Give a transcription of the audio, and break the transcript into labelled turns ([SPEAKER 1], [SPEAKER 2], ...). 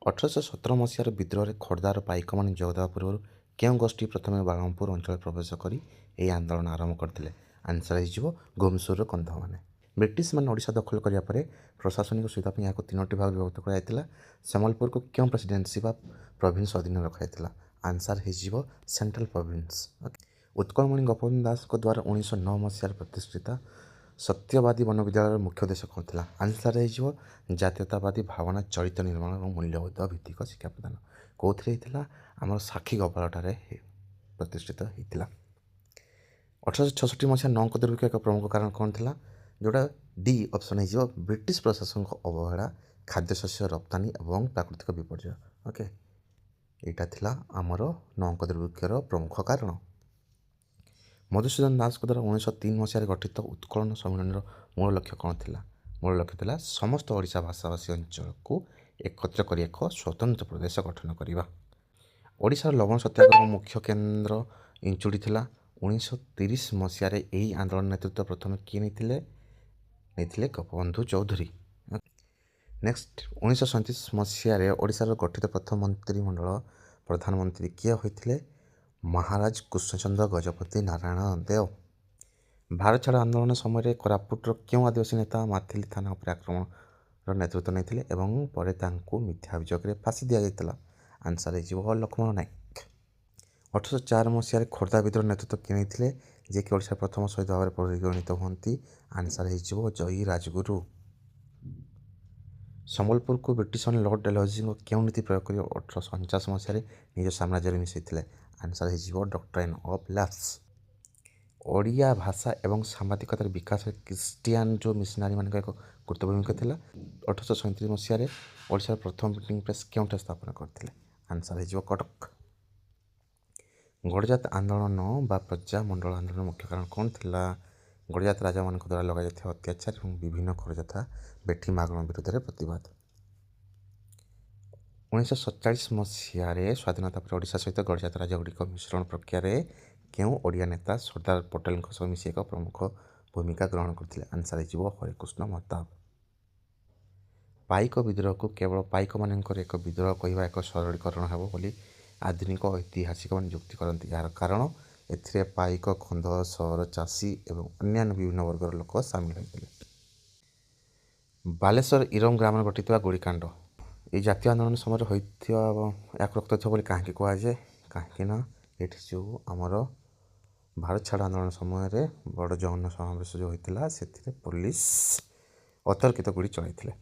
[SPEAKER 1] 1817 ବିଦ୍ରୋହରେ ଖୋର୍ଦ୍ଧାର ପାଇକମାନେ ଯୋଗ ଦେବା ପୂର୍ବରୁ କେଉଁ ଗୋଷ୍ଠୀ ପ୍ରଥମେ ବାରହମପୁର ଅଞ୍ଚଳରେ ପ୍ରବେଶ କରି ଏହି ଆନ୍ଦୋଳନ ଆରମ୍ଭ କରିଥିଲେ? ଆନ୍ସର ହେଇଯିବ ଘୁମସୁରର କନ୍ଧମାନେ। ବ୍ରିଟିଶମାନେ ଓଡ଼ିଶା ଦଖଲ କରିବା ପରେ ପ୍ରଶାସନିକ ସୁବିଧା ପାଇଁ ଏହାକୁ ତିନୋଟି ଭାଗ ବିଭକ୍ତ କରାଯାଇଥିଲା। ସମ୍ବଲପୁରକୁ କେଉଁ ପ୍ରେସିଡେନ୍ସି ବା ପ୍ରୋଭିନ୍ସ ଅଧୀନରେ ରଖାଯାଇଥିଲା? ଆନ୍ସର ହେଇଯିବ ସେଣ୍ଟ୍ରାଲ ପ୍ରୋଭିନ୍ସ। ଉତ୍କଳମଣି ଗୋପବନ୍ଧୁ ଦାସଙ୍କ ଦ୍ୱାରା 1909 ମସିହାରେ ପ୍ରତିଷ୍ଠିତ ସତ୍ୟବାଦୀ ବନବିଦ୍ୟାଳୟର ମୁଖ୍ୟ ଉଦ୍ଦେଶ୍ୟ କ'ଣ ଥିଲା? ଆନ୍ସର ହେଇଯିବ ଜାତୀୟତାବାଦୀ ଭାବନା ଚରିତ୍ର ନିର୍ମାଣ ଏବଂ ମୂଲ୍ୟବୋଧ ଭିତ୍ତିକ ଶିକ୍ଷା ପ୍ରଦାନ। କେଉଁଥିରେ ହେଇଥିଲା? ଆମର ସାକ୍ଷୀ ଗୋପାଳଠାରେ ପ୍ରତିଷ୍ଠିତ ହେଇଥିଲା। 1866 ମସିହା ନଅଙ୍କ ଦୁର୍ଭିକ୍ଷ ଏକ ପ୍ରମୁଖ କାରଣ କ'ଣ ଥିଲା? ଯେଉଁଟା ଡି ଅପସନ୍ ହେଇଯିବ ବ୍ରିଟିଶ ପ୍ରଶାସନଙ୍କ ଅବହେଳା, ଖାଦ୍ୟଶସ୍ୟ ରପ୍ତାନି ଏବଂ ପ୍ରାକୃତିକ ବିପର୍ଯ୍ୟୟ। ଓକେ, ଏଇଟା ଥିଲା ଆମର ନଅଙ୍କ ଦୁର୍ଭିକ୍ଷର ପ୍ରମୁଖ କାରଣ। ମଧୁସୂଦନ ଦାସଙ୍କ ଦ୍ୱାରା 1903 ମସିହାରେ ଗଠିତ ଉତ୍କଳନ ସମ୍ମିଳନୀର ମୂଳ ଲକ୍ଷ୍ୟ କ'ଣ ଥିଲା? ମୂଳ ଲକ୍ଷ୍ୟ ଥିଲା ସମସ୍ତ ଓଡ଼ିଶା ଭାଷାଭାଷୀ ଅଞ୍ଚଳକୁ ଏକତ୍ର କରି ଏକ ସ୍ୱତନ୍ତ୍ର ପ୍ରଦେଶ ଗଠନ କରିବା। ଓଡ଼ିଶାର ଲବଣ ସତ୍ୟାଗ୍ରହ ମୁଖ୍ୟ କେନ୍ଦ୍ର ଇଞ୍ଚୁଡ଼ି ଥିଲା। 1930 ମସିହାରେ ଏହି ଆନ୍ଦୋଳନ ନେତୃତ୍ୱ ପ୍ରଥମେ କିଏ ନେଇଥିଲେ? ଗୋପବନ୍ଧୁ ଚୌଧୁରୀ। ନେକ୍ସଟ 1937 ମସିହାରେ ଓଡ଼ିଶାର ଗଠିତ ପ୍ରଥମ ମନ୍ତ୍ରିମଣ୍ଡଳ ପ୍ରଧାନମନ୍ତ୍ରୀ କିଏ ହୋଇଥିଲେ? ମହାରାଜ କୃଷ୍ଣଚନ୍ଦ୍ର ଗଜପତି ନାରାୟଣ ଦେଓ। ଭାରତ ଛାଡ଼ ଆନ୍ଦୋଳନ ସମୟରେ କୋରାପୁଟର କେଉଁ ଆଦିବାସୀ ନେତା ମାଥିଲି ଥାନା ଉପରେ ଆକ୍ରମଣର ନେତୃତ୍ୱ ନେଇଥିଲେ ଏବଂ ପରେ ତାଙ୍କୁ ମିଥ୍ୟା ଅଭିଯୋଗରେ ଫାଶୀ ଦିଆଯାଇଥିଲା? ଆନ୍ସର ହେଇଯିବ ଲକ୍ଷ୍ମଣ ନାୟକ। 1804 ମସିହାରେ ଖୋର୍ଦ୍ଧା ବିଦ୍ରୋହ ନେତୃତ୍ୱ କିଏ ନେଇଥିଲେ? ଯିଏକି ଓଡ଼ିଶାର ପ୍ରଥମ ଶହୀଦ ଭାବରେ ପରିଗଣିତ ହୁଅନ୍ତି? ଆନ୍ସର ହେଇଯିବ ଜୟୀ ରାଜଗୁରୁ। ସମ୍ବଲପୁରକୁ ବ୍ରିଟିଶମାନେ ଲର୍ଡ ଡେଲହୌସିଙ୍କ କେଉଁ ନୀତି ପ୍ରୟୋଗ କରି 1849 ମସିହାରେ ନିଜ ସାମ୍ରାଜ୍ୟରେ ମିଶାଇଥିଲେ? ଆନ୍ସର ହେଇଯିବ ଡକ୍ଟ୍ରାଇନ୍ ଅଫ୍ ଲ୍ୟାପ୍ସ। ଓଡ଼ିଆ ଭାଷା ଏବଂ ସାମ୍ବାଦିକତାର ବିକାଶରେ ଖ୍ରୀଷ୍ଟିଆନ ଯେଉଁ ମିଶନାରୀମାନଙ୍କ ଏକ ଗୁରୁତ୍ୱ ଭୂମିକା ଥିଲା। 1837 ମସିହାରେ ଓଡ଼ିଶାର ପ୍ରଥମ ପ୍ରିଣ୍ଟିଂ ପ୍ରେସ୍ କେଉଁଠାରେ ସ୍ଥାପନ କରିଥିଲେ? ଆନ୍ସର ହେଇଯିବ କଟକ। ଗଡ଼ଜାତ ଆନ୍ଦୋଳନ ବା ପ୍ରଜା ମଣ୍ଡଳ ଆନ୍ଦୋଳନର ମୁଖ୍ୟ କାରଣ କ'ଣ ଥିଲା? ଗଡ଼ଜାତ ରାଜାମାନଙ୍କ ଦ୍ୱାରା ଲଗାଯାଇଥିବା ଅତ୍ୟାଚାର ଏବଂ ବିଭିନ୍ନ କରଯଥା ବେଠି ମାଗଣା ବିରୋଧରେ ପ୍ରତିବାଦ। 1947 ମସିହାରେ ସ୍ୱାଧୀନତା ପରେ ଓଡ଼ିଶା ସହିତ ଗଡ଼ଜାତ ରାଜ୍ୟଗୁଡ଼ିକ ମିଶ୍ରଣ ପ୍ରକ୍ରିୟାରେ କେଉଁ ଓଡ଼ିଆ ନେତା ସର୍ଦ୍ଦାର ପଟେଲଙ୍କ ସହ ମିଶି ଏକ ପ୍ରମୁଖ ଭୂମିକା ଗ୍ରହଣ କରିଥିଲେ? ଆନ୍ସର ହେଇଯିବ ହରେକୃଷ୍ଣ ମହତାବ। ପାଇକ ବିଦ୍ରୋହକୁ କେବଳ ପାଇକମାନଙ୍କର ଏକ ବିଦ୍ରୋହ କହିବା ଏକ ସରଳୀକରଣ ହେବ ବୋଲି ଆଧୁନିକ ଐତିହାସିକମାନେ ଯୁକ୍ତି କରନ୍ତି। ଏହାର କାରଣ ଏଥିରେ ପାଇକ, ଖନ୍ଦ, ସଅର, ଚାଷୀ ଏବଂ ଅନ୍ୟାନ୍ୟ ବିଭିନ୍ନ ବର୍ଗର ଲୋକ ସାମିଲ ହୋଇଥିଲେ। ବାଲେଶ୍ୱର ଇରମ୍ ଗ୍ରାମରେ ଘଟିଥିବା ଗୁଳିକାଣ୍ଡ ଏହି ଜାତୀୟ ଆନ୍ଦୋଳନ ସମୟରେ ହୋଇଥିବା ଏହାକୁ ରକ୍ତଚକ୍ଷୁ ବୋଲି କାହିଁକି କୁହାଯାଏ? କାହିଁକି ନା ଏଠି ଯେଉଁ ଆମର ଭାରତ ଛାଡ଼ ଆନ୍ଦୋଳନ ସମୟରେ ବଡ଼ ଜନ ସମାବେଶ ଯେଉଁ ହୋଇଥିଲା ସେଥିରେ ପୋଲିସ ଅତର୍କିତ ଗୁଳି ଚଳାଇଥିଲେ।